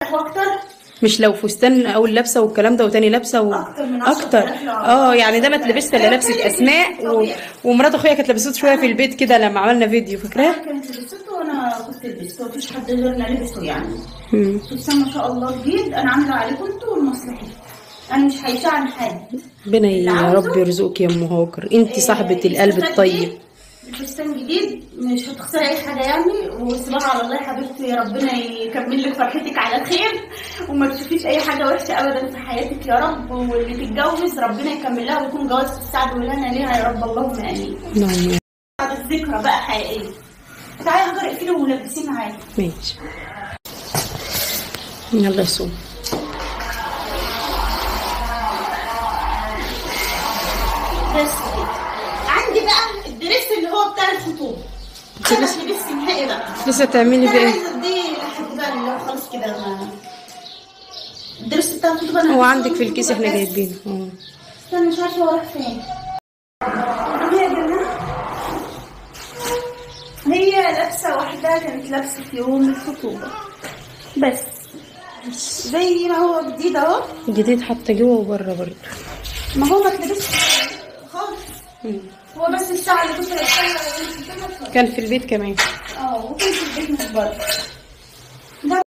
ترتاحوا اكتر. مش لو فستان اول لابسه والكلام ده وتاني لابسه اكتر من اكتر. يعني ده ما اتلبست الا لبسه اسماء ومرات اخويا كانت لبسته شويه في البيت كده لما عملنا فيديو، فاكراه؟ كانت لبسته وانا كنت لبسته، مفيش حد غيرنا لبسه يعني. فستان ما شاء الله جديد، انا عامله عليكم انتوا ولمصلحتكم، انا مش هيشاع عن حد. ربنا يا رب يرزقك يا ام هاجر، انت صاحبه القلب الطيب. الفستان جديد مش هتخسري اي حاجه يعني، وصباح على الله يا حبيبتي، ربنا يكمل لك فرحتك على خير، وما تشوفيش اي حاجه وحشه ابدا في حياتك يا رب، واللي تتجوز ربنا يكمل لها ويكون جواز في السعد والهنا ليها يا رب، اللهم امين. نعم. بعد الذكرى بقى حقيقيه. تعالي هاجر اقفلي ولبسيه معايا. ماشي. يلا يا سو. بس عندي بقى الدريس اللي هو بتاع الخطوبه. انا مش لبست نهائي بقى. لسه تعملي بايه؟ دي لحد بقى اللي هو خلاص كده ما الدرس بتاع الخطوبه انا هو عندك في الكيس احنا جايبينه. استنى مش عارفه هو راح فين. هي لابسه واحده كانت لابسه في يوم الخطوبه بس زي ما هو جديد اهو. جديد حتى جوه وبره برضه. ما هو ما اتلبسش خالص. هو بس الساعه اللي كنت لابساها كان في البيت كمان. وكان في البيت مش بره.